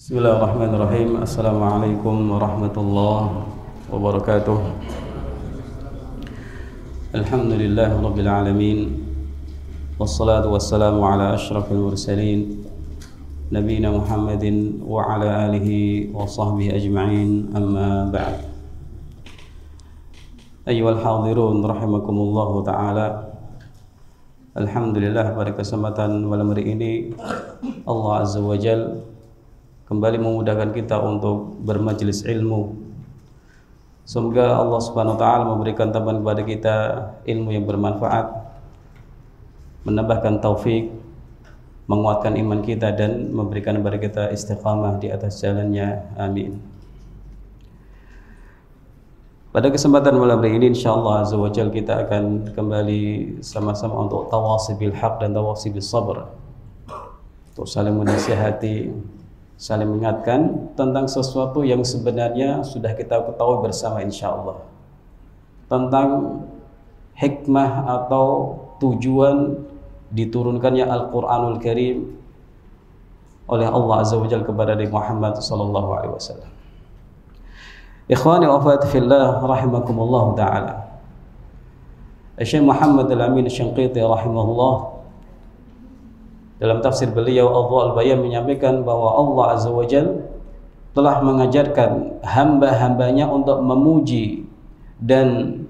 Bismillahirrahmanirrahim. Assalamualaikum warahmatullahi wabarakatuh. Alhamdulillah rabbil alamin. Wassalatu wassalamu ala asyrafil mursalin nabiyina Muhammadin wa ala alihi wa sahbihi ajma'in. Amma ba'd. Ayyuhal hadirun rahimakumullahu ta'ala. Alhamdulillah, pada kesempatan malam hari ini Allah Azza wa Jalla kembali memudahkan kita untuk bermajlis ilmu. Semoga Allah Subhanahu wa taala memberikan tambahan kepada kita ilmu yang bermanfaat, menambahkan taufik, menguatkan iman kita dan memberikan kepada kita istiqamah di atas jalannya. Amin. Pada kesempatan malam hari ini insyaallah azza wa jalla kita akan kembali sama-sama untuk tawasi bil haq dan tawasi bis sabr. Untuk saling menasihati, saling mengingatkan tentang sesuatu yang sebenarnya sudah kita ketahui bersama insyaallah, tentang hikmah atau tujuan diturunkannya Al-Quranul Karim oleh Allah Azza wa Jalla kepada Nabi Muhammad sallallahu alaihi wasallam. Ikhwani wa akhwati fillah rahimakumullah ta'ala. Syekh Muhammad Al-Amin Asy-Syanqiti rahimahullah dalam tafsir beliau Adwa'ul Bayan menyampaikan bahwa Allah Azza wa Jalla telah mengajarkan hamba-hambanya untuk memuji dan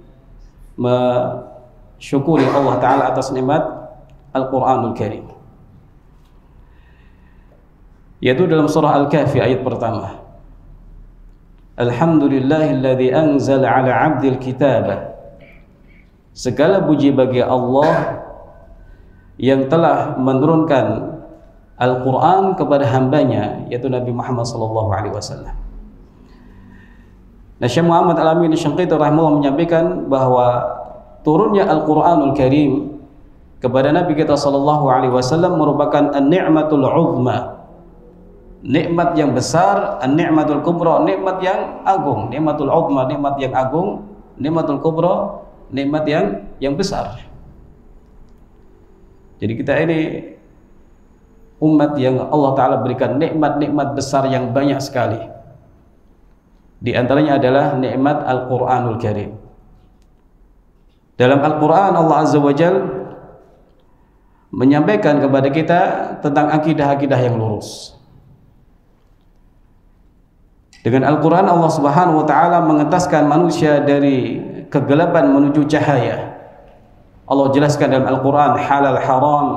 mensyukuri Allah Ta'ala atas nikmat Al-Quranul Karim, yaitu dalam surah Al-Kahfi ayat pertama, Alhamdulillahilladzi anzala ala 'abdil kitaba. Segala puji bagi Allah yang telah menurunkan Al-Quran kepada hambanya, yaitu Nabi Muhammad SAW. Nah, Syekh Muhammad Al-Amin Asy-Syanqiti rahimahullah menyampaikan bahwa turunnya Al-Quranul Karim kepada Nabi kita SAW merupakan an-ni'matul 'uzma, nikmat yang besar, an-ni'matul kubra, nikmat yang agung, nikmatul 'uzma, nikmat yang agung, nikmatul kubra, nikmat yang besar. Jadi kita ini umat yang Allah Ta'ala berikan nikmat-nikmat besar yang banyak sekali. Di antaranya adalah nikmat Al-Quranul Karim. Dalam Al-Quran Allah Azza wa Jalla menyampaikan kepada kita tentang akidah-akidah yang lurus. Dengan Al-Quran Allah Subhanahu wa Ta'ala mengentaskan manusia dari kegelapan menuju cahaya. Allah jelaskan dalam Al-Quran halal haram.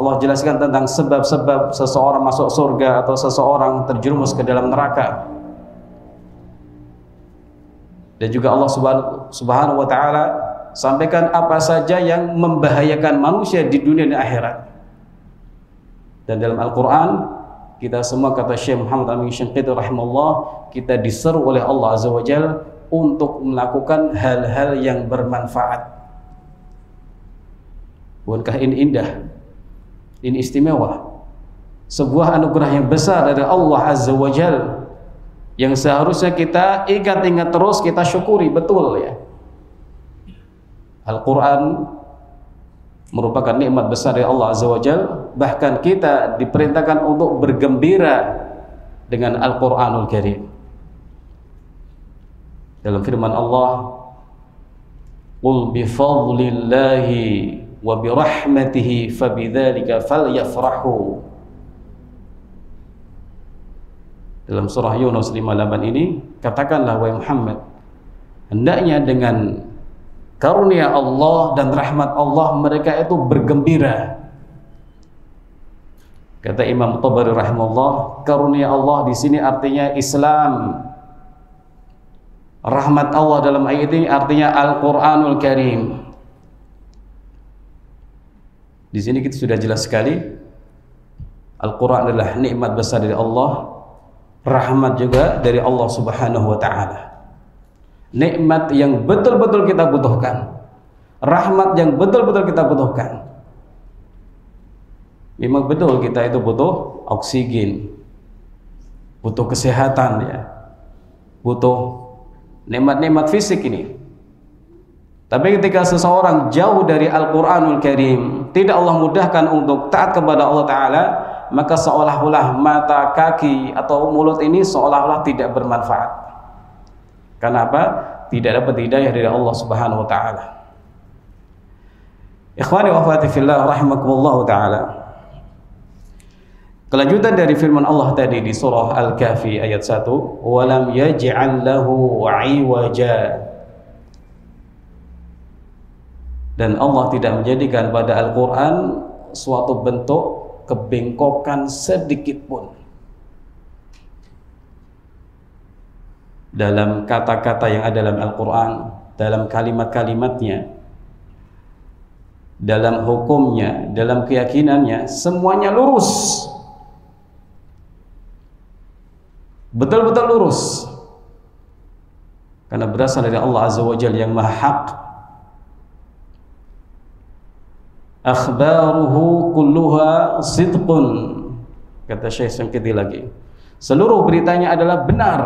Allah jelaskan tentang sebab-sebab seseorang masuk surga atau seseorang terjerumus ke dalam neraka. Dan juga Allah Subhanahu wa Ta'ala sampaikan apa saja yang membahayakan manusia di dunia dan akhirat. Dan dalam Al-Quran kita semua, kata Syekh Muhammad Al-Amin Asy-Syanqiti rahimahullah, kita diseru oleh Allah Azza wa Jalla untuk melakukan hal-hal yang bermanfaat. Bukankah ini indah? Ini istimewa. Sebuah anugerah yang besar dari Allah Azza wa Jalla yang seharusnya kita ingat-ingat terus, kita syukuri betul ya. Al-Quran merupakan nikmat besar dari Allah Azza wa Jalla. Bahkan kita diperintahkan untuk bergembira dengan Al-Quranul Karim. Dalam firman Allah, Qul bifadlillahi wa birahmatihi fabidzalika falyafrahu. Dalam surah Yunus 58 ini, katakanlah wahai Muhammad, hendaknya dengan karunia Allah dan rahmat Allah mereka itu bergembira. Kata Imam Tabari rahimahullah, karunia Allah di sini artinya Islam. Rahmat Allah dalam ayat ini artinya Al-Quranul Karim. Di sini kita sudah jelas sekali, Al-Quran adalah nikmat besar dari Allah, rahmat juga dari Allah Subhanahu wa Ta'ala. Nikmat yang betul-betul kita butuhkan, rahmat yang betul-betul kita butuhkan. Memang betul kita itu butuh oksigen, butuh kesehatan ya, butuh nikmat-nikmat fisik ini. Tapi ketika seseorang jauh dari Al-Quranul Karim, tidak Allah mudahkan untuk taat kepada Allah Ta'ala, maka seolah-olah mata, kaki atau mulut ini seolah-olah tidak bermanfaat. Kenapa? Tidak dapat hidayah dari Allah Subhanahu wa taala. Ikhwani wa akhwati fillah rahimakumullah taala. Kelanjutan dari firman Allah tadi di surah Al-Kahfi ayat 1, "Wa lam yaj'al lahu 'iwaja." Dan Allah tidak menjadikan pada Al-Qur'an suatu bentuk kebengkokan sedikit pun. Dalam kata-kata yang ada dalam Al-Qur'an, dalam kalimat-kalimatnya, dalam hukumnya, dalam keyakinannya, semuanya lurus. Betul-betul lurus. Karena berasal dari Allah Azza wa Jalla yang Maha Haq. Akhbaruhu kulluha sidqun, kata Syekh Sangkiti lagi. Seluruh beritanya adalah benar.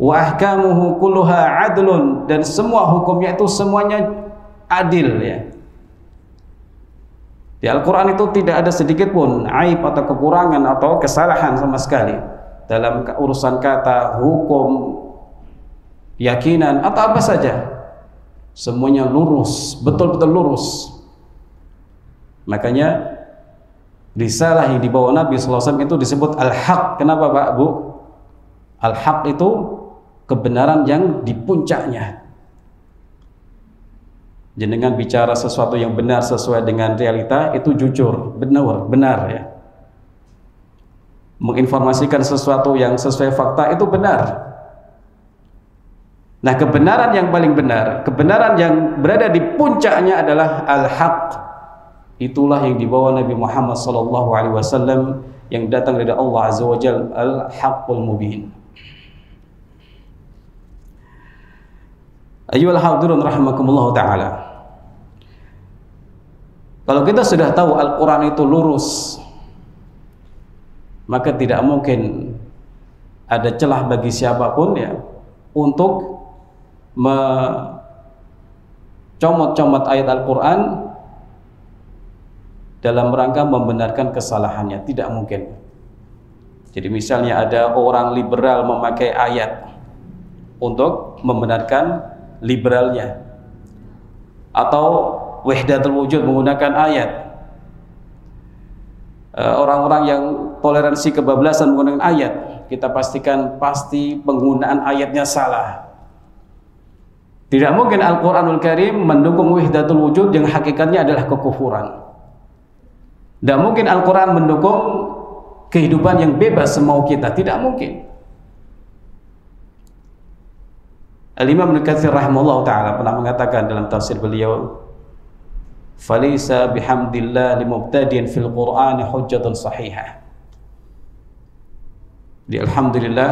Wa ahkamuhu kulluha adlun, dan semua hukumnya itu semuanya adil ya. Di Al-Quran itu tidak ada sedikit pun aib atau kekurangan atau kesalahan sama sekali dalam urusan kata, hukum, keyakinan atau apa saja. Semuanya lurus, betul-betul lurus. Makanya risalah yang dibawa Nabi SAW itu disebut Al-Haq. Kenapa Pak, Bu? Al-Haq itu kebenaran yang di puncaknya. Jenengan bicara sesuatu yang benar sesuai dengan realita, itu jujur, benar ya. Menginformasikan sesuatu yang sesuai fakta itu benar. Nah, kebenaran yang paling benar, kebenaran yang berada di puncaknya adalah Al-Haq. Itulah yang dibawa Nabi Muhammad SAW yang datang dari Allah Azza wa Jalla, Al-Haqqul Mubin. Ayyuhal hadirun rahimakumullah ta'ala. Kalau kita sudah tahu Al-Quran itu lurus, maka tidak mungkin ada celah bagi siapapun ya untuk comot-comot ayat Al-Quran dalam rangka membenarkan kesalahannya. Tidak mungkin. Jadi misalnya ada orang liberal memakai ayat untuk membenarkan liberalnya, atau wahdatul wujud menggunakan ayat, orang-orang yang toleransi kebablasan menggunakan ayat, kita pastikan pasti penggunaan ayatnya salah. Tidak mungkin Al-Quranul Karim mendukung wahdatul wujud yang hakikatnya adalah kekufuran. Tidak mungkin Al-Quran mendukung kehidupan yang bebas semau kita. Tidak mungkin. Al-Imam Ibnu Katsir rahimahullah ta'ala pernah mengatakan dalam tafsir beliau, "Falaysa bihamdillah limubtadiin fil Qur'ani hujjatun sahihah." Di alhamdulillah,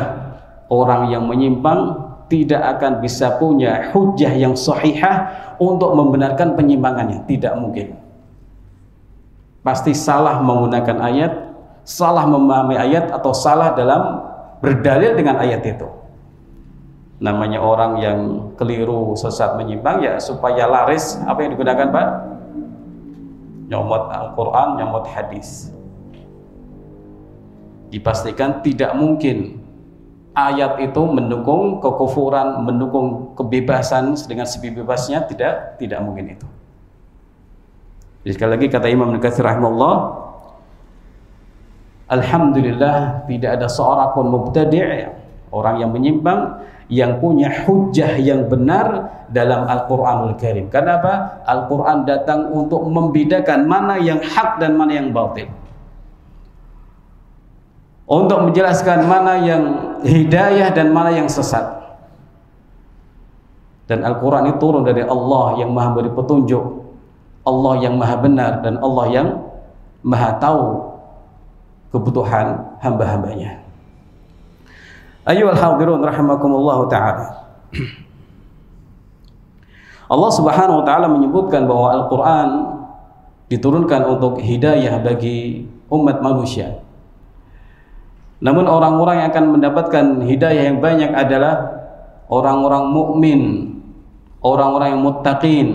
orang yang menyimpang tidak akan bisa punya hujjah yang sahihah untuk membenarkan penyimpangannya. Tidak mungkin. Pasti salah menggunakan ayat, salah memahami ayat, atau salah dalam berdalil dengan ayat itu. Namanya orang yang keliru, sesat, menyimpang, ya supaya laris apa yang digunakan Pak? Nyomot Al-Quran, nyomot hadis. Dipastikan tidak mungkin ayat itu mendukung kekufuran, mendukung kebebasan dengan sebebasnya. Tidak mungkin itu. Jadi sekali lagi kata Imam Ibnu Katsir rahimahullah, alhamdulillah tidak ada seorang pun mubtadi', orang yang menyimpang, yang punya hujjah yang benar dalam Al-Quranul Karim. Kenapa? Al-Quran datang untuk membedakan mana yang hak dan mana yang batil, untuk menjelaskan mana yang hidayah dan mana yang sesat. Dan Al-Quran itu turun dari Allah yang maha beri petunjuk, Allah yang maha benar, dan Allah yang maha tahu kebutuhan hamba-hambanya. Ayyuhal hadirun rahimakumullah ta'ala. Allah Subhanahu wa ta'ala menyebutkan bahwa Al-Quran diturunkan untuk hidayah bagi umat manusia. Namun orang-orang yang akan mendapatkan hidayah yang banyak adalah orang-orang mukmin, orang-orang yang muttaqin.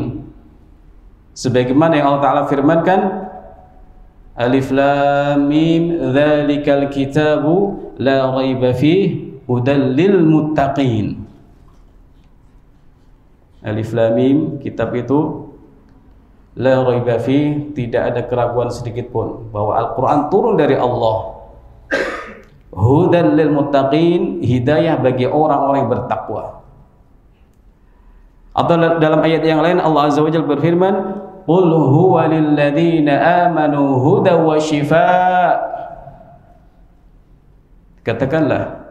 Sebagaimana yang Allah Ta'ala firmankan, Alif lam mim dzalikal kitabu la raiba fihi hudal lil muttaqin. Alif lam mim, kitab itu la raiba fihi, tidak ada keraguan sedikit pun bahwa Al-Qur'an turun dari Allah. Hudal lil muttaqin, hidayah bagi orang-orang yang bertakwa. Atau dalam ayat yang lain Allah Azza wa Jalla berfirman, qul huwa lil ladzina amanu huda wa shifaa. Katakanlah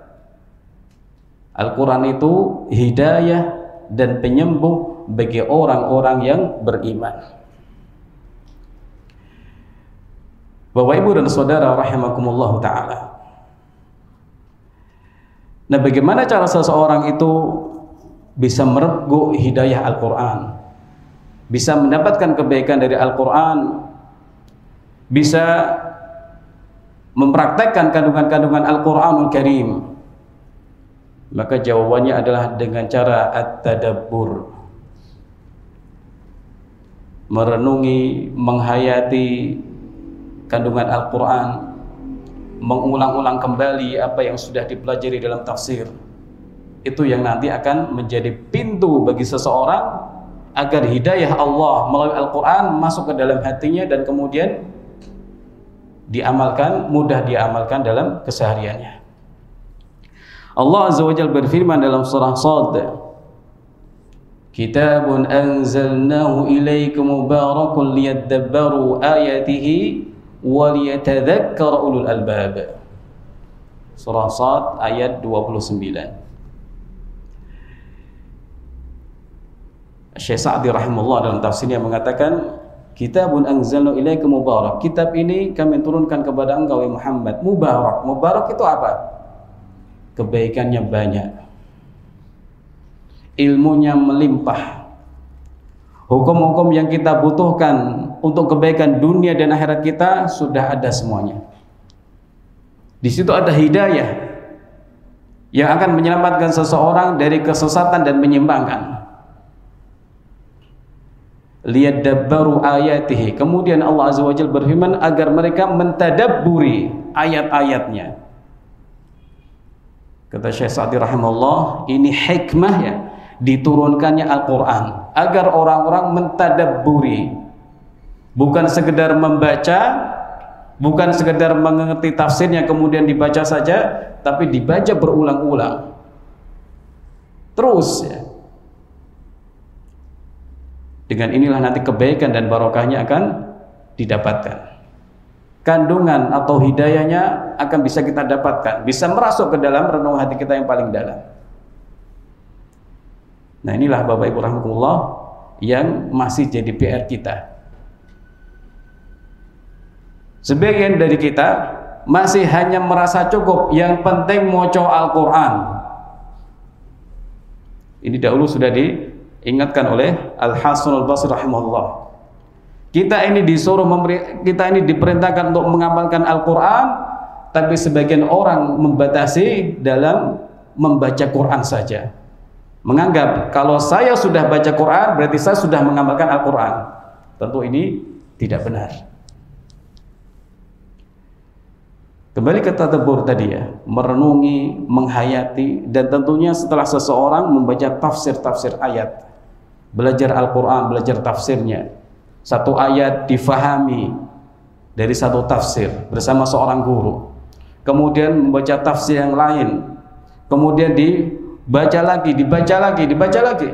Al-Qur'an itu hidayah dan penyembuh bagi orang-orang yang beriman. Bapak Ibu dan Saudara rahimakumullah taala. Nah, bagaimana cara seseorang itu bisa merengkuh hidayah Al-Qur'an, bisa mendapatkan kebaikan dari Al-Qur'an, bisa mempraktekkan kandungan-kandungan Al-Qur'anul Karim? Maka jawabannya adalah dengan cara at-tadabbur, merenungi, menghayati kandungan Al-Qur'an, mengulang-ulang kembali apa yang sudah dipelajari dalam tafsir. Itu yang nanti akan menjadi pintu bagi seseorang agar hidayah Allah melalui Al-Qur'an masuk ke dalam hatinya dan kemudian diamalkan, mudah diamalkan dalam kesehariannya. Allah Azza wa Jalla berfirman dalam surah Shad, Kitabun anzalnahu ilaika mubarakun liyadabbaru ayatihi wa liyatadzakkara ulul albab. Surah Shad ayat 29. Syekh Sa'di rahimahullah dalam tafsirnya mengatakan, Kitabun anzalnahu ilaika mubarak. Kitab ini kami turunkan kepada engkau ya Muhammad, mubarak. Mubarak itu apa? Kebaikannya banyak, ilmunya melimpah, hukum-hukum yang kita butuhkan untuk kebaikan dunia dan akhirat kita sudah ada semuanya. Di situ ada hidayah yang akan menyelamatkan seseorang dari kesesatan dan menyimpangkan. Liyadabbaru ayatihi. Kemudian Allah Azza wa Jalla berfirman agar mereka mentadabburi ayat-ayatnya. Kata Syekh Sa'di rahimahullah, ini hikmah ya diturunkannya Al-Qur'an agar orang-orang mentadabburi, bukan sekedar membaca, bukan sekedar mengerti tafsirnya kemudian dibaca saja, tapi dibaca berulang-ulang terus ya. Dengan inilah nanti kebaikan dan barokahnya akan didapatkan. Kandungan atau hidayahnya akan bisa kita dapatkan, bisa merasuk ke dalam renung hati kita yang paling dalam. Nah, inilah Bapak Ibu rahimakumullah yang masih jadi PR kita. Sebagian dari kita masih hanya merasa cukup, yang penting maca Al-Qur'an. Ini dahulu sudah diingatkan oleh Al-Hasan Al-Basri rahimahullah. Kita ini diperintahkan untuk mengamalkan Al-Qur'an, tapi sebagian orang membatasi dalam membaca Quran saja. Menganggap kalau saya sudah baca Quran berarti saya sudah mengamalkan Al-Qur'an. Tentu ini tidak benar. Kembali ke tadabbur tadi ya, merenungi, menghayati, dan tentunya setelah seseorang membaca tafsir-tafsir ayat, belajar Al-Qur'an, belajar tafsirnya, satu ayat difahami dari satu tafsir bersama seorang guru, kemudian membaca tafsir yang lain, kemudian dibaca lagi, dibaca lagi.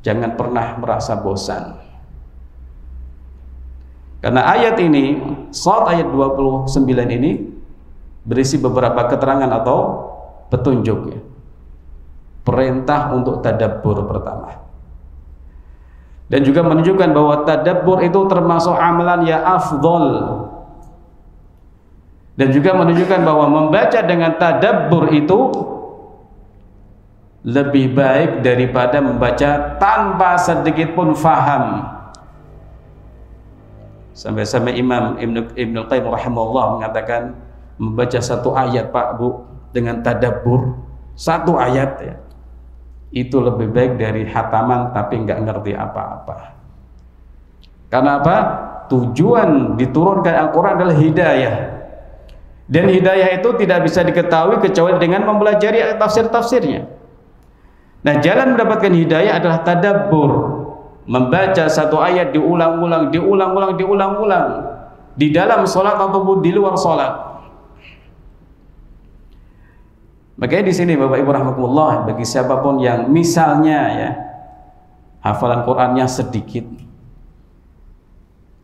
Jangan pernah merasa bosan, karena ayat ini, Shad ayat 29 ini berisi beberapa keterangan atau petunjuk ya. Perintah untuk tadabbur pertama, dan juga menunjukkan bahwa tadabbur itu termasuk amalan yang afdol, dan juga menunjukkan bahwa membaca dengan tadabbur itu lebih baik daripada membaca tanpa sedikit pun faham. Sampai-sampai Imam Ibnu Qayyim rahimahullah mengatakan, membaca satu ayat Pak Bu dengan tadabbur, satu ayat ya, itu lebih baik dari hataman tapi nggak ngerti apa-apa. Karena apa? tujuan diturunkan Al-Quran adalah hidayah. Dan hidayah itu tidak bisa diketahui kecuali dengan mempelajari tafsir-tafsirnya. Nah, jalan mendapatkan hidayah adalah tadabbur, membaca satu ayat diulang-ulang di dalam sholat ataupun di luar sholat. Makanya di sini Bapak Ibu rahimakumullah, bagi siapapun yang misalnya ya hafalan Qur'annya sedikit,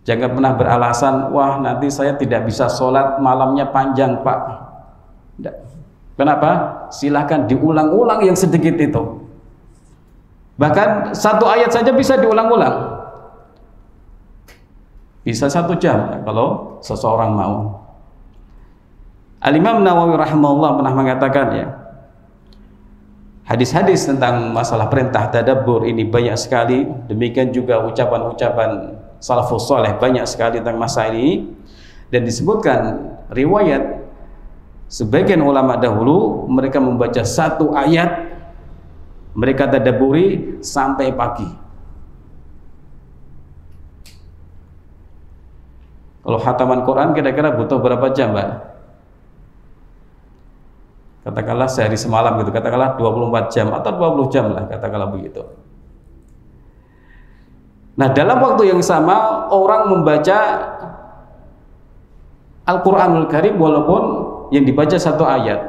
jangan pernah beralasan, wah nanti saya tidak bisa sholat malamnya panjang Pak. Tidak. Kenapa? Silahkan diulang-ulang yang sedikit itu. Bahkan satu ayat saja bisa diulang-ulang, bisa 1 jam kalau seseorang mau. Al-Imam Nawawi rahimahullah pernah mengatakan ya, hadis-hadis tentang masalah perintah tadabbur ini banyak sekali. Demikian juga ucapan-ucapan salafus saleh banyak sekali tentang masalah ini. Dan disebutkan riwayat sebagian ulama dahulu mereka membaca 1 ayat, mereka tadabburi sampai pagi. Kalau khataman Quran kira-kira butuh berapa jam, Mbak? Katakanlah sehari semalam gitu, katakanlah 24 jam atau 20 jam lah, katakanlah begitu. Nah, dalam waktu yang sama orang membaca Al-Quranul Karim walaupun yang dibaca 1 ayat,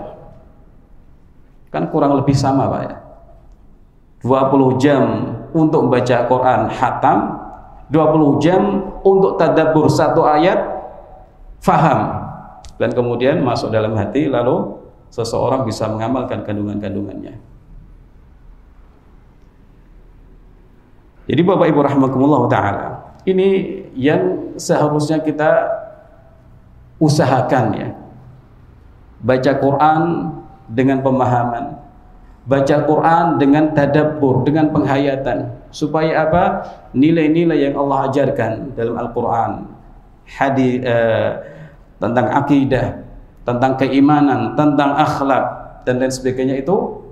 kan kurang lebih sama Pak ya. 20 jam untuk membaca Quran khatam, 20 jam untuk tadabbur 1 ayat faham, dan kemudian masuk dalam hati, lalu seseorang bisa mengamalkan kandungan-kandungannya. Jadi Bapak Ibu rahimakumullah ta'ala, ini yang seharusnya kita usahakan ya. Baca Quran dengan pemahaman, baca Quran dengan tadabbur, dengan penghayatan, supaya apa? Nilai-nilai yang Allah ajarkan dalam Al-Quran, hadis tentang akidah, tentang keimanan, tentang akhlak dan lain sebagainya, itu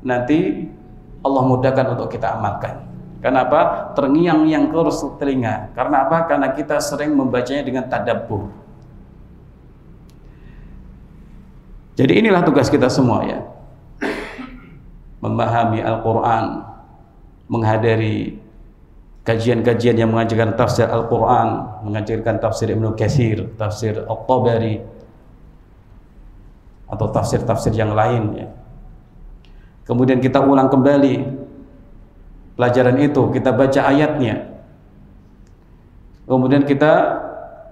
nanti Allah mudahkan untuk kita amalkan. Kenapa? Terngiang-ngiang terus telinga. Karena apa? Karena kita sering membacanya dengan tadabbur. Jadi inilah tugas kita semua ya, memahami Al-Quran, menghadiri kajian-kajian yang mengajarkan tafsir Al-Quran, mengajarkan tafsir Ibnu Katsir, tafsir At-Tabari, atau tafsir-tafsir yang lainnya. Kemudian kita ulang kembali pelajaran itu, kita baca ayatnya, kemudian kita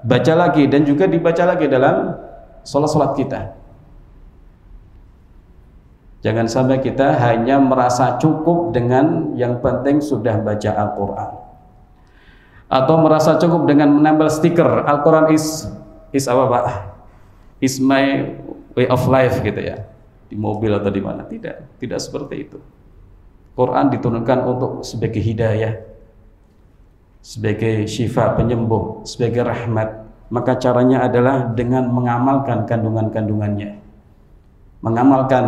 baca lagi dan juga dibaca lagi dalam sholat-sholat kita. Jangan sampai kita hanya merasa cukup dengan yang penting sudah baca Al-Quran, atau merasa cukup dengan menempel stiker Al-Quran is apa Pak? Is my way of life gitu ya, di mobil atau di mana. Tidak seperti itu. Quran diturunkan untuk sebagai hidayah, sebagai syifa, penyembuh, sebagai rahmat. Maka caranya adalah dengan mengamalkan kandungan-kandungannya, mengamalkan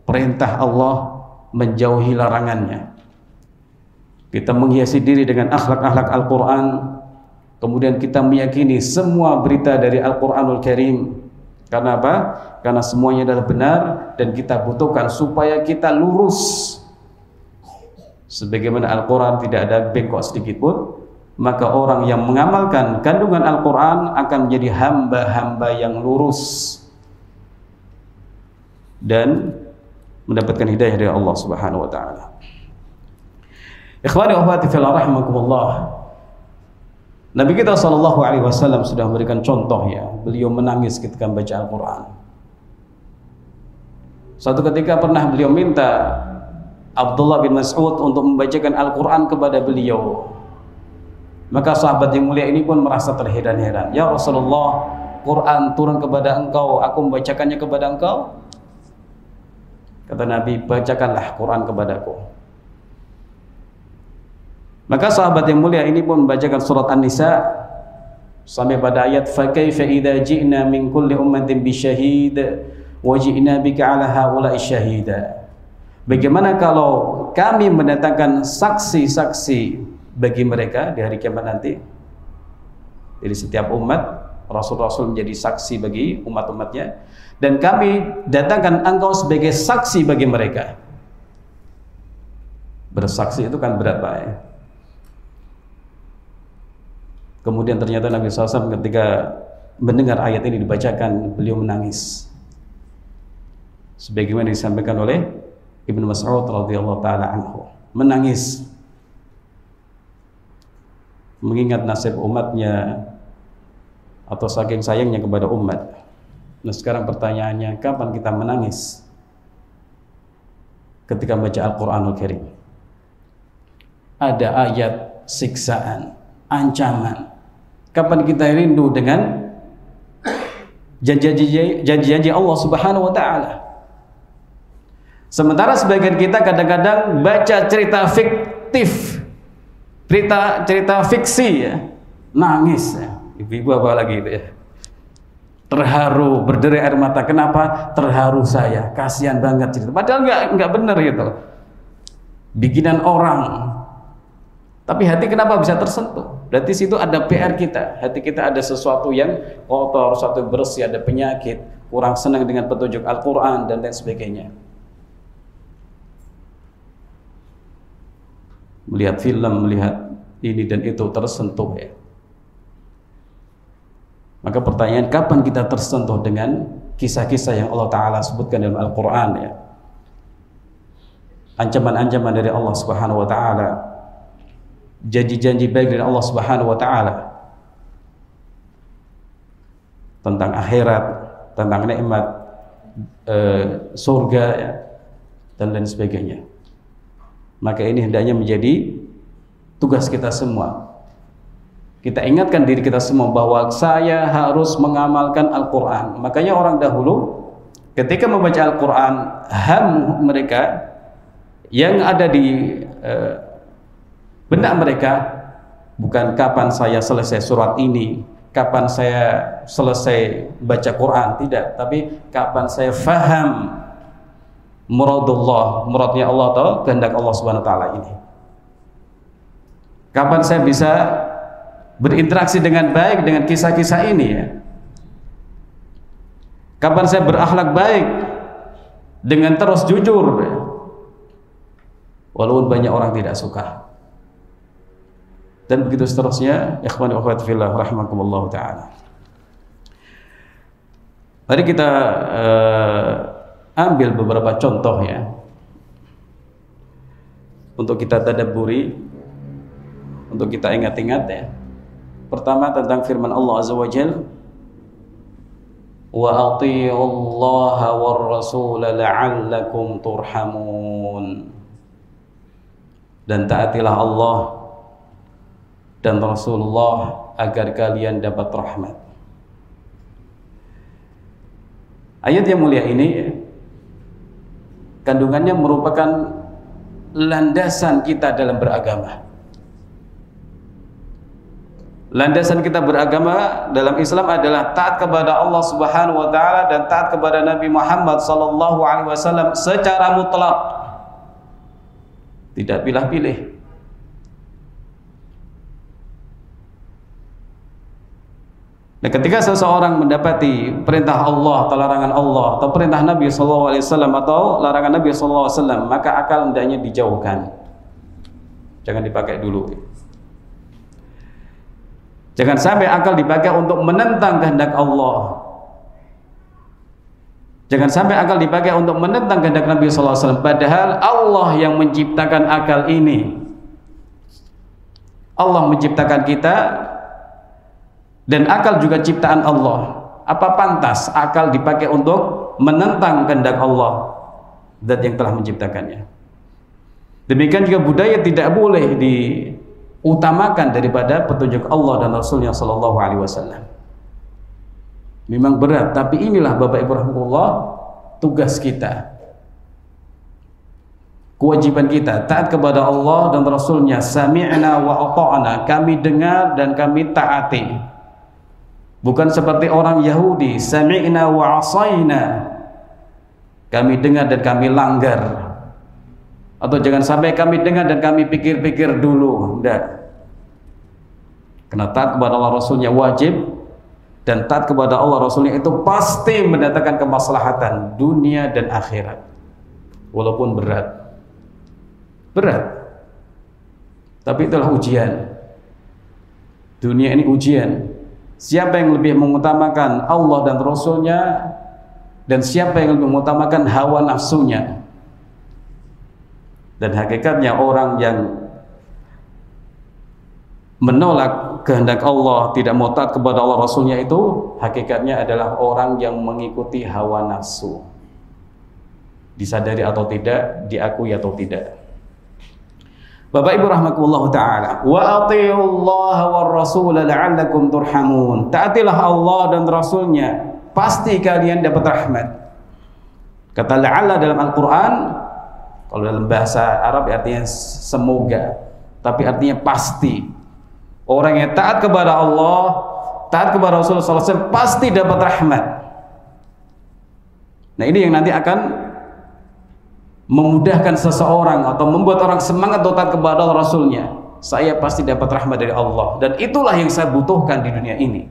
perintah Allah, menjauhi larangannya. Kita menghiasi diri dengan akhlak-akhlak Al-Quran, kemudian kita meyakini semua berita dari Al-Quranul Karim. Karena apa? Karena semuanya adalah benar dan kita butuhkan supaya kita lurus. Sebagaimana Al-Quran tidak ada bengkok sedikit pun, maka orang yang mengamalkan kandungan Al-Quran akan menjadi hamba-hamba yang lurus dan mendapatkan hidayah dari Allah Subhanahu wa taala. Ikhwani wa akhwati fillah rahimakumullah. Nabi kita SAW sudah memberikan contoh ya, beliau menangis ketika membaca Al-Quran. Suatu ketika pernah beliau minta Abdullah bin Mas'ud untuk membacakan Al-Quran kepada beliau. Maka sahabat yang mulia ini pun merasa terheran-heran. Ya Rasulullah, Quran turun kepada engkau, aku membacakannya kepada engkau. Kata Nabi, bacakanlah Quran kepadaku. Maka sahabat yang mulia ini pun membacakan surat An-Nisa sampai pada ayat fa kaifa idza ji'na min kulli ummatin bisyahid wa ji'na bika 'ala haula'i syahida. Bagaimana kalau kami mendatangkan saksi-saksi bagi mereka di hari kiamat nanti? Jadi setiap umat, Rasul-Rasul menjadi saksi bagi umat-umatnya, dan kami datangkan engkau sebagai saksi bagi mereka. Bersaksi itu kan berat, Pak, ya. Kemudian ternyata Nabi SAW ketika mendengar ayat ini dibacakan, beliau menangis. Sebagaimana disampaikan oleh Ibnu Mas'ud radhiyallahu taala anhu, menangis mengingat nasib umatnya atau saking sayangnya kepada umat. Nah, sekarang pertanyaannya, kapan kita menangis ketika membaca Al-Qur'anul Karim? Ada ayat siksaan, ancaman. Kapan kita rindu dengan janji-janji Allah Subhanahu wa taala? Sementara sebagian kita kadang-kadang baca cerita fiktif, cerita fiksi, ya, nangis, ya. Ibu-ibu apa lagi itu, ya, terharu, berderai air mata. Kenapa? Terharu saya, kasihan banget cerita. Padahal nggak benar gitu, bikinan orang. Tapi hati kenapa bisa tersentuh? Berarti situ ada PR kita. Hati kita ada sesuatu yang kotor, sesuatu yang bersih, ada penyakit, kurang senang dengan petunjuk Al-Quran dan lain sebagainya. Melihat film, melihat ini dan itu, tersentuh, ya. Maka pertanyaan, kapan kita tersentuh dengan kisah-kisah yang Allah Ta'ala sebutkan dalam Al-Quran, ya? Ancaman-ancaman dari Allah Subhanahu wa Ta'ala, janji-janji baik dari Allah Subhanahu wa Ta'ala tentang akhirat, tentang nikmat surga, ya, dan lain sebagainya. Maka ini hendaknya menjadi tugas kita semua. Kita ingatkan diri kita semua bahwa saya harus mengamalkan Al-Quran. Makanya orang dahulu ketika membaca Al-Quran, ham mereka yang ada di benak mereka bukan kapan saya selesai surat ini, kapan saya selesai baca Quran, tidak, tapi kapan saya faham muradullah, muradnya Allah atau kehendak Allah Subhanahu wa taala ini. Kapan saya bisa berinteraksi dengan baik dengan kisah-kisah ini, ya. Kapan saya berakhlak baik dengan terus jujur, ya. Walaupun banyak orang tidak suka. Dan begitu seterusnya. Ikhwani wa akhwati fillah rahimakumullah taala. Mari kita ambil beberapa contoh, ya, untuk kita tadabburi, untuk kita ingat-ingat, ya. Pertama tentang firman Allah Azza wa Jalla, wa athi'ullaha war rasul la'allakum turhamun, dan taatilah Allah dan Rasulullah agar kalian dapat rahmat. Ayat yang mulia ini kandungannya merupakan landasan kita dalam beragama. Landasan kita beragama dalam Islam adalah taat kepada Allah Subhanahu wa taala dan taat kepada Nabi Muhammad sallallahu alaihi wasallam secara mutlak. Tidak pilih-pilih. Nah, ketika seseorang mendapati perintah Allah atau larangan Allah atau perintah Nabi sallallahu alaihi wasallam atau larangan Nabi sallallahu alaihi wasallam, maka akal hendaknya dijauhkan. Jangan dipakai dulu. Jangan sampai akal dipakai untuk menentang kehendak Allah. Jangan sampai akal dipakai untuk menentang kehendak Nabi sallallahu alaihi wasallam, padahal Allah yang menciptakan akal ini. Allah menciptakan kita dan akal juga ciptaan Allah. Apa pantas akal dipakai untuk menentang kehendak Allah, zat yang telah menciptakannya? Demikian juga budaya tidak boleh diutamakan daripada petunjuk Allah dan Rasulnya sallallahu alaihi wasallam. Memang berat, tapi inilah Bapak Ibu rahimahullah tugas kita, kewajiban kita, taat kepada Allah dan Rasulnya. Sami'na wa ata'na, kami dengar dan kami taati. Bukan seperti orang Yahudi, sami'na wa asayna, kami dengar dan kami langgar. Atau jangan sampai kami dengar dan kami pikir-pikir dulu. Tidak. Karena taat kepada Allah Rasulnya wajib, dan taat kepada Allah Rasulnya itu pasti mendatangkan kemaslahatan dunia dan akhirat, walaupun berat. Tapi itulah ujian. Dunia ini ujian. Siapa yang lebih mengutamakan Allah dan Rasulnya, dan siapa yang lebih mengutamakan hawa nafsunya. Dan hakikatnya orang yang menolak kehendak Allah, tidak mau taat kepada Allah Rasulnya, itu hakikatnya adalah orang yang mengikuti hawa nafsu, disadari atau tidak, diakui atau tidak. Bapak Ibu rahimakumullah ta'ala, wa atiullaha war rasul la'allakum turhamun. Taatilah Allah dan Rasulnya, pasti kalian dapat rahmat. Kata la'alla dalam Al-Quran, kalau dalam bahasa Arab artinya semoga, tapi artinya pasti. Orang yang taat kepada Allah, taat kepada Rasulullah SAW, pasti dapat rahmat. Nah, ini yang nanti akan memudahkan seseorang atau membuat orang semangat taat kepada Allah Rasulnya. Saya pasti dapat rahmat dari Allah, dan itulah yang saya butuhkan di dunia ini.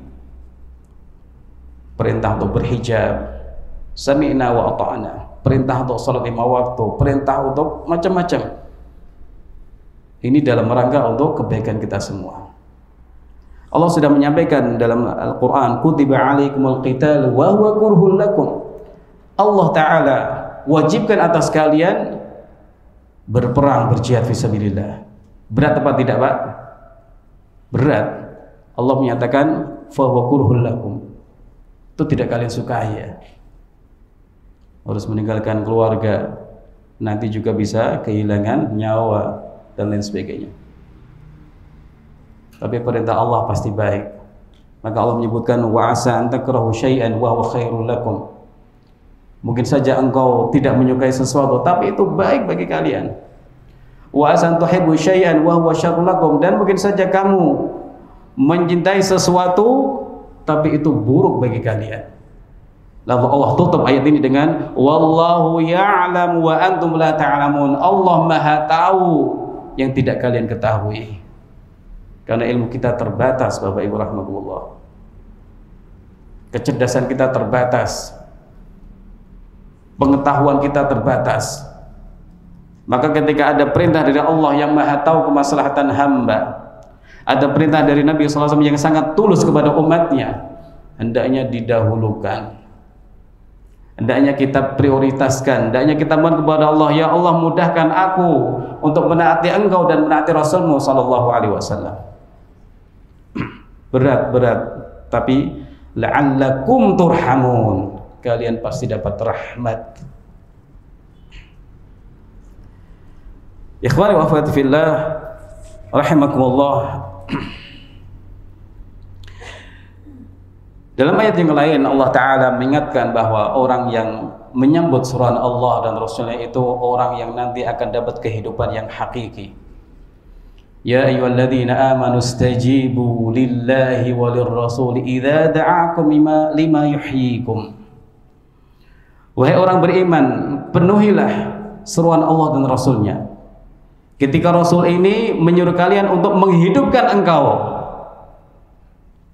Perintah untuk berhijab, sami'na wa ata'na, perintah untuk salat 5 waktu, perintah untuk macam-macam. Ini dalam rangka untuk kebaikan kita semua. Allah sudah menyampaikan dalam Al-Quran, kutiba alaikumul qital wa huwa kurhul lakum. Allah Ta'ala wajibkan atas kalian berperang, berjihad fisabilillah. Berat apa tidak, Pak? Berat. Allah menyatakan fa huwa kurhul lakum. Itu tidak kalian sukai ya. Harus meninggalkan keluarga, nanti juga bisa kehilangan nyawa dan lain sebagainya. Tapi perintah Allah pasti baik. Maka Allah menyebutkan wa asa an takrahu syai'an wa huwa khairul lakum. Mungkin saja engkau tidak menyukai sesuatu, tapi itu baik bagi kalian. Wa asa an tuhibbu syai'an wa huwa syarrul lakum. Dan mungkin saja kamu mencintai sesuatu, tapi itu buruk bagi kalian. Lalu Allah tutup ayat ini dengan wallahu ya'lam wa antum la ta'lamun. Allah Maha tahu yang tidak kalian ketahui. Karena ilmu kita terbatas, Bapak Ibu rahimakumullah. Kecerdasan kita terbatas. Pengetahuan kita terbatas. Maka ketika ada perintah dari Allah yang Maha tahu kemaslahatan hamba, ada perintah dari Nabi SAW yang sangat tulus kepada umatnya, hendaknya didahulukan, hendaknya kita prioritaskan, hendaknya kita mohon kepada Allah, ya Allah mudahkan aku untuk menaati Engkau dan menaati Rasulmu sallallahu alaihi wasallam. Berat, tapi la'allakum turhamun, kalian pasti dapat rahmat. Ikhwani wa akhwati fillah rahimakumullah. Dalam ayat yang lain Allah Ta'ala mengingatkan bahwa orang yang menyambut suruhan Allah dan Rasulnya itu orang yang nanti akan dapat kehidupan yang hakiki. Ya ayyuhalladzina amanu stajibu lillahi walir rasuli idza da'akum lima yuhyikum. Wahai orang beriman, penuhilah seruan Allah dan Rasulnya ketika Rasul ini menyuruh kalian untuk menghidupkan engkau.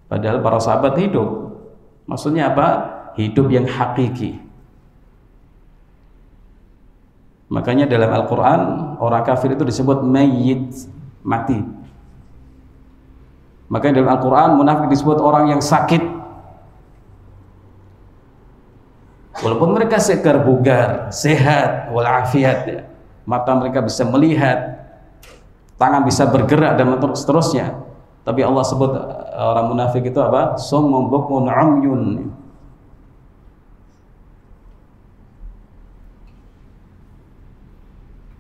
Padahal para sahabat hidup. Maksudnya apa? Hidup yang hakiki. Makanya dalam Al-Quran orang kafir itu disebut mayyit, mati. Makanya dalam Al-Quran munafik disebut orang yang sakit. Walaupun mereka segar bugar, sehat, walafiat ya. Mata mereka bisa melihat, tangan bisa bergerak dan seterusnya. Tapi Allah sebut orang munafik itu apa? Summun bukmun umyun.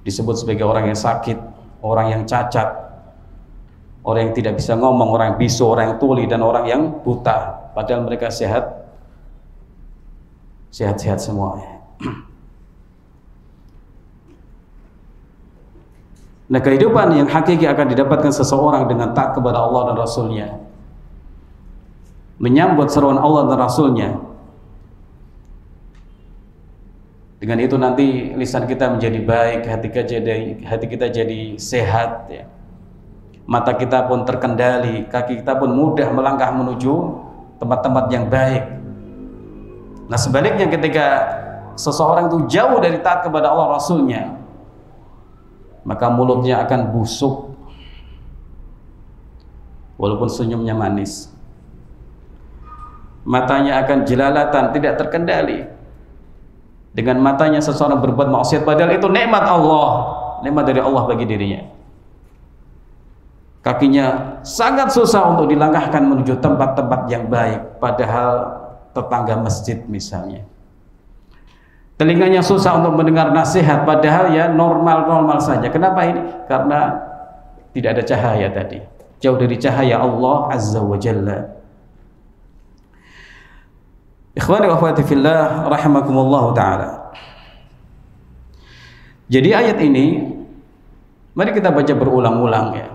Disebut sebagai orang yang sakit, orang yang cacat, orang yang tidak bisa ngomong, orang yang bisu, orang yang tuli, dan orang yang buta. Padahal mereka sehat-sehat semua. Nah, kehidupan yang hakiki akan didapatkan seseorang dengan taat kepada Allah dan Rasulnya, menyambut seruan Allah dan Rasulnya. Dengan itu nanti lisan kita menjadi baik, hati kita jadi sehat ya. mata kita pun terkendali, kaki kita pun mudah melangkah menuju tempat-tempat yang baik. Nah sebaliknya ketika seseorang itu jauh dari taat kepada Allah Rasulnya, maka mulutnya akan busuk walaupun senyumnya manis, matanya akan jelalatan, tidak terkendali. Dengan matanya seseorang berbuat maksiat padahal itu nikmat Allah, nikmat dari Allah bagi dirinya. Kakinya sangat susah untuk dilangkahkan menuju tempat-tempat yang baik, padahal tetangga masjid misalnya. Telinganya susah untuk mendengar nasihat, padahal ya normal-normal saja. Kenapa ini? Karena tidak ada cahaya tadi, jauh dari cahaya Allah Azza wa Jalla. Ikhwani wa akhwati fillah rahimakumullah ta'ala. Jadi ayat ini mari kita baca berulang-ulang ya.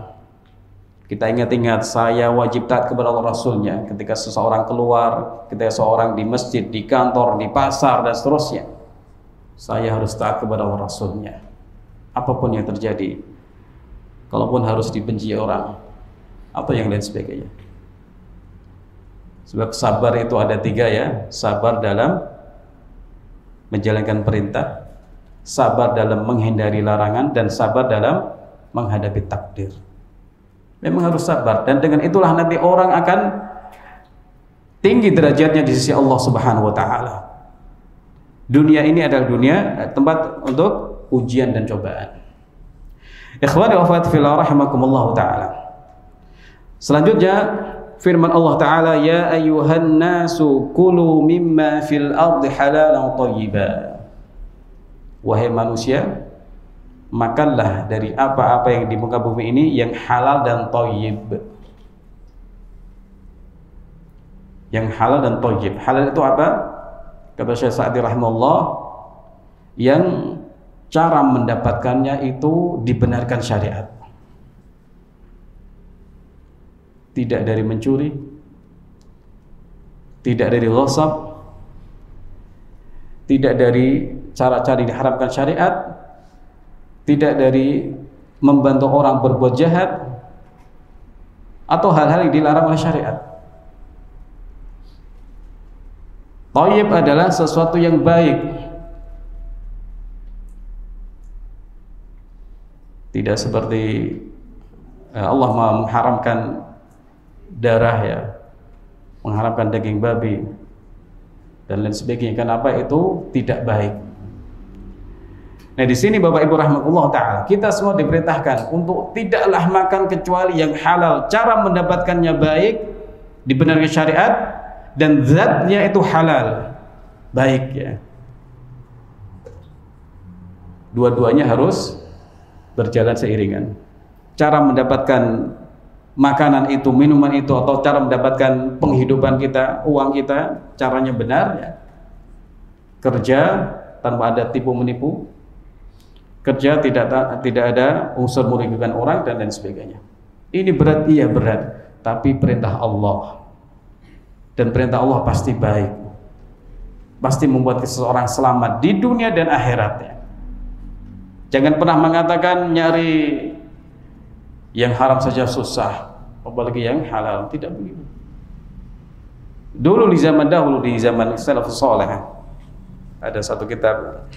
Kita ingat-ingat, saya wajib taat kepada Allah Rasulnya ketika seseorang keluar, ketika seseorang di masjid, di kantor, di pasar dan seterusnya. Saya harus taat kepada Allah Rasulnya apapun yang terjadi, kalaupun harus dibenci orang atau yang lain sebagainya. Sebab sabar itu ada 3 ya, sabar dalam menjalankan perintah, sabar dalam menghindari larangan, dan sabar dalam menghadapi takdir. Memang harus sabar, dan dengan itulah nanti orang akan tinggi derajatnya di sisi Allah Subhanahu wa taala. Dunia ini adalah dunia tempat untuk ujian dan cobaan. Ikhwani wa akhwati fillah rahimakumullah taala. Selanjutnya firman Allah Ta'ala, ya ayyuhan nasu kulu mimma fil ardi halalan thayyiba. Wahai manusia, makanlah dari apa-apa yang di muka bumi ini yang halal dan thayyib. Yang halal dan thayyib. Halal itu apa? Kata Syekh Sa'di rahimahullah, yang cara mendapatkannya itu dibenarkan syariat. Tidak dari mencuri, tidak dari ghasab, tidak dari cara-cara diharamkan syariat, tidak dari membantu orang berbuat jahat atau hal-hal yang dilarang oleh syariat. Thayyib adalah sesuatu yang baik, tidak seperti Allah mengharamkan darah ya, mengharamkan daging babi dan lain sebagainya. Kenapa? Itu tidak baik. Nah di sini Bapak Ibu rahmatullah taala, kita semua diperintahkan untuk tidaklah makan kecuali yang halal. Cara mendapatkannya baik, dibenarkan syariat, dan zatnya itu halal, baik ya. Dua-duanya harus berjalan seiringan. Cara mendapatkan makanan itu, minuman itu, atau cara mendapatkan penghidupan kita, uang kita, caranya benar ya. Kerja tanpa ada tipu menipu, kerja tidak ada unsur merugikan orang dan lain sebagainya. Ini berat, iya berat, tapi perintah Allah, dan perintah Allah pasti baik, pasti membuat seseorang selamat di dunia dan akhiratnya. Jangan pernah mengatakan nyari yang haram saja susah, apalagi yang halal. Tidak begitu. Dulu di zaman dahulu, di zaman salafus saleh, ada satu kitab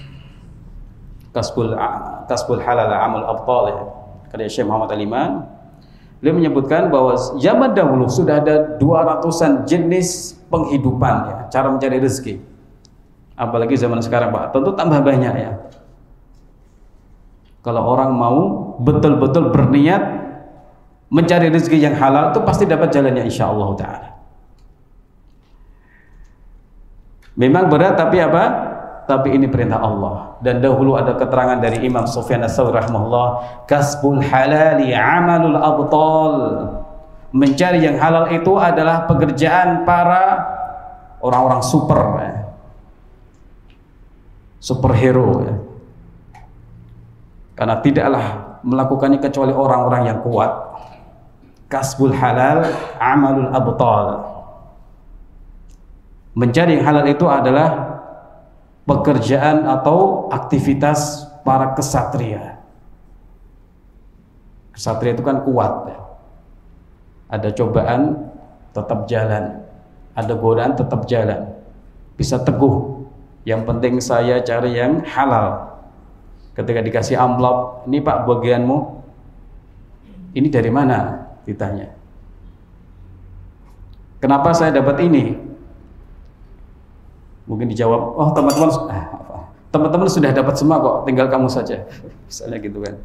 Kasbul Halal Amal Abtal ya, karya Syekh Muhammad Al-Iman. Beliau menyebutkan bahwa zaman dahulu sudah ada 200-an jenis penghidupan ya, cara mencari rezeki. Apalagi zaman sekarang Pak, tentu tambah banyak ya. Kalau orang mau betul-betul berniat mencari rezeki yang halal, itu pasti dapat jalannya insyaallah ta'ala. Memang berat, tapi apa? Tapi ini perintah Allah. Dan dahulu ada keterangan dari Imam Sufyan Ats-Tsauri rahimahullah, kasbul halali amalul abtal. Mencari yang halal itu adalah pekerjaan para orang-orang super ya. Superhero ya. Karena tidaklah melakukannya kecuali orang-orang yang kuat. Kasbul halal amalul abtal. Mencari yang halal itu adalah pekerjaan atau aktivitas para kesatria. Kesatria itu kan kuat ya. Ada cobaan, tetap jalan. Ada godaan, tetap jalan. Bisa teguh. Yang penting saya cari yang halal. Ketika dikasih amplop, ini Pak bagianmu, ini dari mana? Ditanya. Kenapa saya dapat ini? Mungkin dijawab, oh teman-teman sudah dapat semua kok, tinggal kamu saja. Misalnya gitu kan.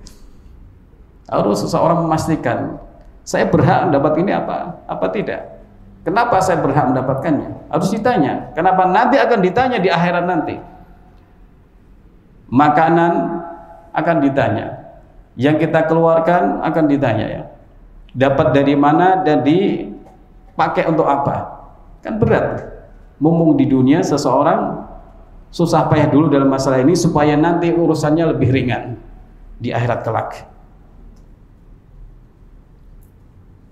Harus seseorang memastikan, saya berhak mendapat ini apa tidak? Kenapa saya berhak mendapatkannya? Harus ditanya. Kenapa? Nanti akan ditanya di akhirat nanti. Makanan akan ditanya. Yang kita keluarkan akan ditanya ya. Dapat dari mana dan dipakai untuk apa? Kan berat. Mumpung di dunia seseorang susah payah dulu dalam masalah ini supaya nanti urusannya lebih ringan di akhirat kelak.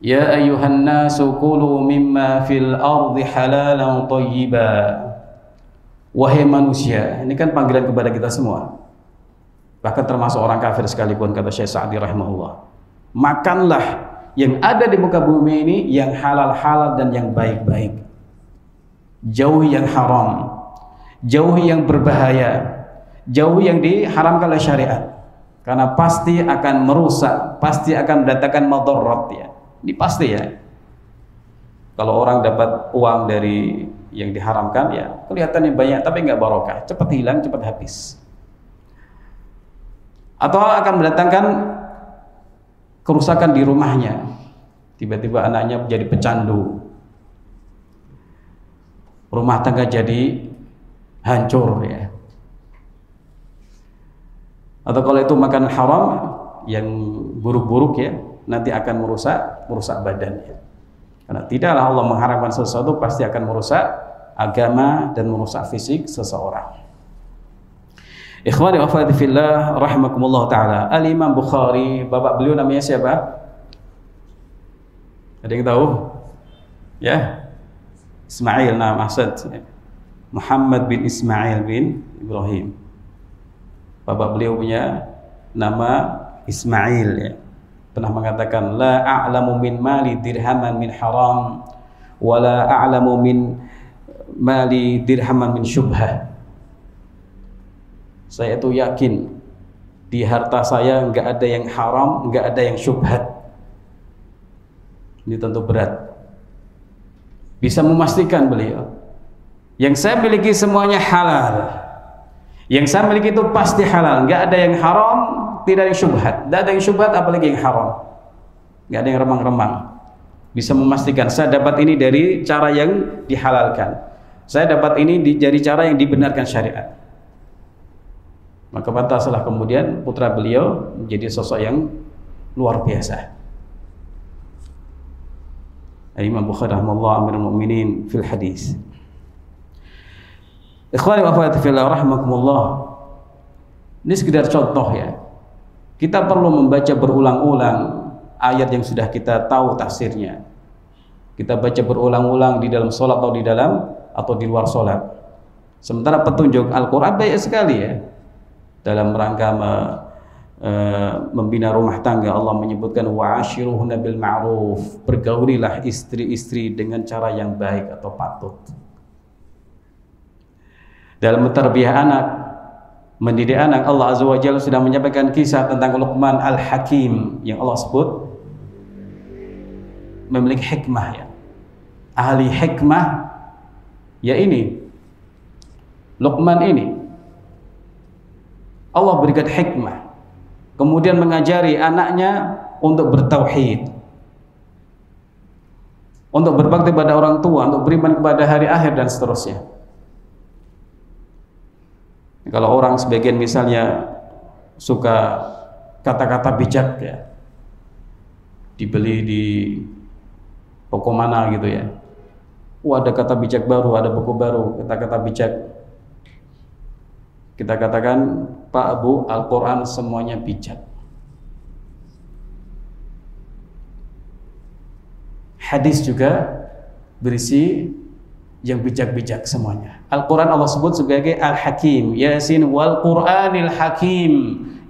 Ya ayuhan nasu kulu mimma fil ardi halalan thayyiba. Wahai manusia, ini kan panggilan kepada kita semua. Bahkan termasuk orang kafir sekalipun, kata Syekh Sa'di rahimahullah. Makanlah yang ada di muka bumi ini yang halal-halal dan yang baik-baik. Jauhi yang haram, jauhi yang berbahaya, jauhi yang diharamkan oleh syariat. Karena pasti akan merusak, pasti akan mendatangkan madarat ya. Ini pasti ya. Kalau orang dapat uang dari yang diharamkan ya kelihatannya banyak tapi nggak barokah, cepat hilang, cepat habis. Atau akan mendatangkan kerusakan di rumahnya. Tiba-tiba anaknya menjadi pecandu, rumah tangga jadi hancur ya. Atau kalau itu makanan haram yang buruk-buruk ya, nanti akan merusak badannya. Karena tidaklah Allah mengharamkan sesuatu pasti akan merusak agama dan merusak fisik seseorang. Ikhwani wa akhwati fillah rahimakumullah taala. Al-Imam Bukhari, bapak beliau namanya siapa? Ada yang tahu? Ya. Ismail, nama Asad. Muhammad bin Ismail bin Ibrahim. Bapak beliau punya nama Ismail ya. Pernah mengatakan la a'lamu min mali dirhaman min haram wa la a'lamu min mali dirhaman min syubhah. Saya itu yakin di harta saya enggak ada yang haram, enggak ada yang syubhat. Ini tentu berat. Bisa memastikan beliau, yang saya miliki semuanya halal. Yang saya miliki itu pasti halal, enggak ada yang haram, tidak ada yang syubhat. Tidak ada yang syubhat apalagi yang haram. Enggak ada yang remang-remang. Bisa memastikan saya dapat ini dari cara yang dihalalkan. Saya dapat ini dari cara yang dibenarkan syariat. Maka pantaslah kemudian putra beliau menjadi sosok yang luar biasa. Imam Bukhari rahimahullah amirul mukminin fil hadis. Ikhwani wa akhwati fillah rahimakumullah. Ini sekedar contoh ya. Kita perlu membaca berulang-ulang ayat yang sudah kita tahu tafsirnya. Kita baca berulang-ulang di dalam sholat atau di luar sholat. Sementara petunjuk Al-Quran banyak sekali ya. Dalam rangka membina rumah tangga, Allah menyebutkan wa'ashiruhunna bil ma'ruf, bergaulilah istri-istri dengan cara yang baik atau patut. Dalam mentarbiyah anak, mendidik anak, Allah Azza wa Jalla sudah menyampaikan kisah tentang Luqman Al-Hakim yang Allah sebut memiliki hikmah ya. Ahli hikmah ya ini Luqman ini. Allah berikan hikmah, kemudian mengajari anaknya untuk bertauhid, untuk berbakti pada orang tua, untuk beriman kepada hari akhir dan seterusnya. Kalau orang sebagian misalnya suka kata-kata bijak ya, dibeli di toko mana gitu ya, ada kata bijak baru, ada buku baru, kata-kata bijak. Kita katakan, Pak Bu, Al-Quran semuanya bijak. Hadis juga berisi yang bijak-bijak semuanya. Al-Quran Allah sebut sebagai Al-Hakim, Yasin wal Quranil Hakim.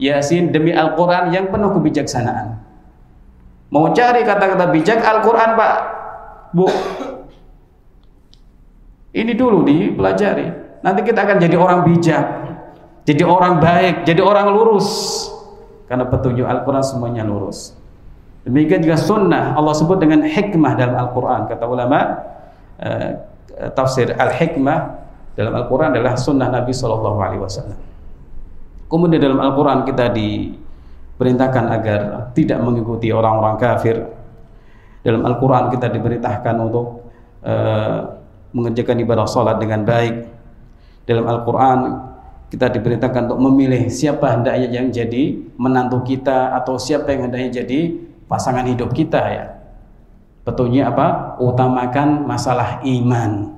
Yasin demi Al-Quran yang penuh kebijaksanaan. Mau cari kata-kata bijak Al-Quran Pak, Bu, ini dulu dipelajari. Nanti kita akan jadi orang bijak, jadi orang baik, jadi orang lurus. Karena petunjuk Al-Quran semuanya lurus. Demikian juga sunnah, Allah sebut dengan hikmah dalam Al-Quran. Kata ulama tafsir al-hikmah dalam Al-Quran adalah sunnah Nabi SAW. Kemudian dalam Al-Quran kita diperintahkan agar tidak mengikuti orang-orang kafir. Dalam Al-Quran kita diperintahkan untuk mengerjakan ibadah salat dengan baik. Dalam Al-Quran kita diperintahkan untuk memilih siapa hendaknya yang jadi menantu kita atau siapa yang hendaknya jadi pasangan hidup kita ya. Petunjuknya apa? Utamakan masalah iman.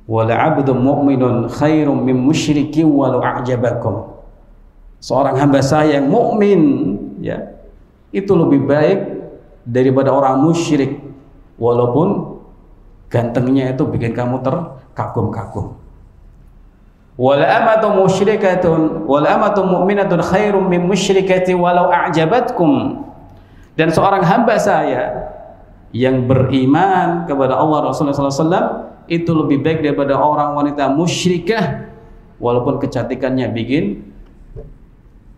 Wala 'abdun mu'minun khairum min musyrikin walau a'jabakum. Seorang hamba saya yang mukmin ya, itu lebih baik daripada orang musyrik walaupun gantengnya itu bikin kamu terkagum-kagum. Wala amatu musyrikatun wala amatu mu'minatun khairum min musyrikati walau a'jabatkum. Dan seorang hamba saya yang beriman kepada Allah Rasulullah SAW itu lebih baik daripada orang wanita musyrikah walaupun kecantikannya bikin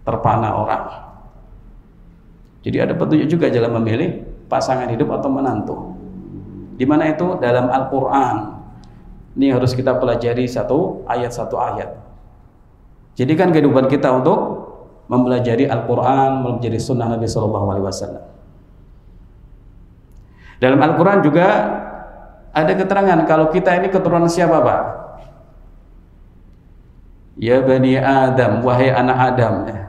terpana orang. Jadi ada petunjuk juga dalam memilih pasangan hidup atau menantu. Di mana itu? Dalam Al-Quran. Ini harus kita pelajari satu ayat. Jadikan kehidupan kita untuk mempelajari Al-Quran, mempelajari sunnah Nabi SAW. Dalam Al-Quran juga ada keterangan kalau kita ini keturunan siapa Pak? Ya Bani Adam, wahai anak Adam ya.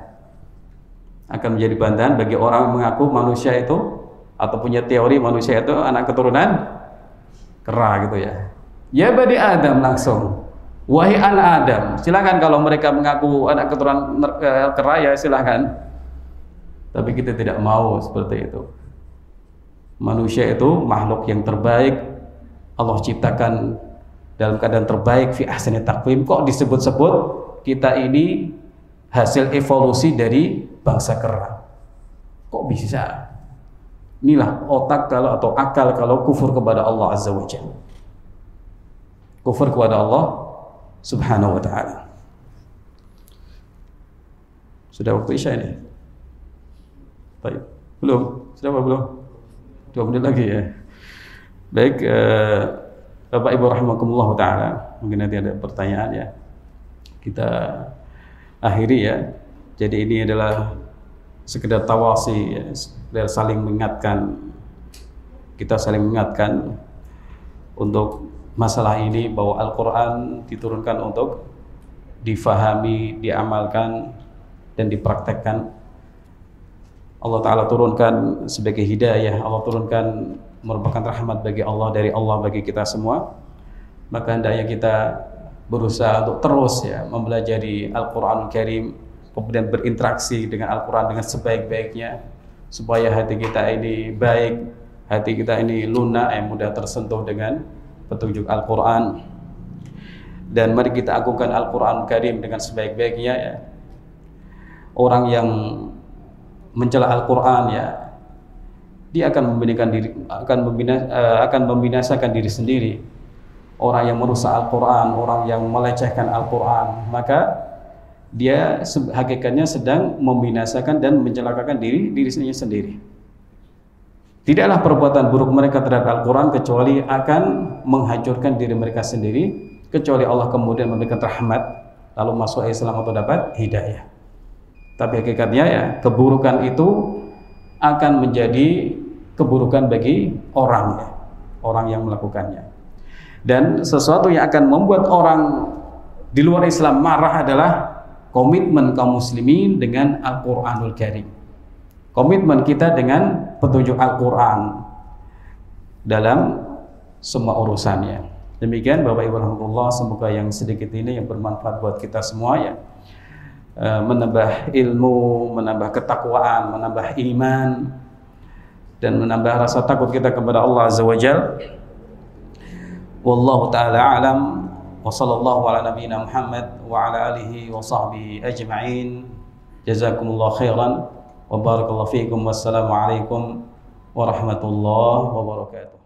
Akan menjadi bantahan bagi orang yang mengaku manusia itu atau punya teori manusia itu anak keturunan kera gitu ya. Ya Bani Adam langsung, wahai anak Adam. Silakan kalau mereka mengaku anak keturunan kera ya silakan. Tapi kita tidak mau seperti itu. Manusia itu makhluk yang terbaik. Allah ciptakan dalam keadaan terbaik fi ahsani taqwim. Kok disebut-sebut kita ini hasil evolusi dari bangsa kera? Kok bisa? Inilah otak kalau atau akal kalau kufur kepada Allah Azza wa Jalla. Kufur kepada Allah Subhanahu wa ta'ala. Sudah waktu Isya ini? Baik. Belum? Sudah apa belum? 2 menit lagi ya. Baik, Bapak Ibu rahimakumullah ta'ala, mungkin nanti ada pertanyaan ya. Kita akhiri ya. Jadi ini adalah sekedar tawasi ya, sekedar saling mengingatkan. Kita saling mengingatkan untuk masalah ini bahwa Al-Quran diturunkan untuk difahami, diamalkan dan dipraktekkan. Allah Ta'ala turunkan sebagai hidayah, Allah turunkan merupakan rahmat bagi Allah, dari Allah bagi kita semua. Maka hendaknya kita berusaha untuk terus ya mempelajari Al-Quranul Karim, kemudian berinteraksi dengan Al-Quran dengan sebaik-baiknya, supaya hati kita ini baik, hati kita ini lunak, yang mudah tersentuh dengan petunjuk Al-Quran. Dan mari kita agungkan Al-Quranul Karim dengan sebaik-baiknya ya. Orang yang mencela Al-Quran ya, dia akan membinasakan diri sendiri. Orang yang merusak Al-Quran, orang yang melecehkan Al-Quran, maka dia hakikatnya sedang membinasakan dan mencelakakan diri sendiri. Tidaklah perbuatan buruk mereka terhadap Al-Quran kecuali akan menghancurkan diri mereka sendiri, kecuali Allah kemudian memberikan rahmat lalu masuk Islam atau dapat hidayah. Tapi hakikatnya ya, keburukan itu akan menjadi keburukan bagi orang ya, orang yang melakukannya. Dan sesuatu yang akan membuat orang di luar Islam marah adalah komitmen kaum muslimin dengan Al-Quranul Karim. Komitmen kita dengan petunjuk Al-Quran dalam semua urusannya. Demikian Bapak Ibu rahmatullah, semoga yang sedikit ini yang bermanfaat buat kita semua ya. Menambah ilmu, menambah ketakwaan, menambah iman, dan menambah rasa takut kita kepada Allah Azza wa Jalla. Wallahu ta'ala a'lam, wa sallallahu ala nabiyyina Muhammad wa ala alihi wa sahbihi ajma'in. Jazakumullah khairan. wa barakallahu fiikum. Wassalamualaikum warahmatullahi wabarakatuh.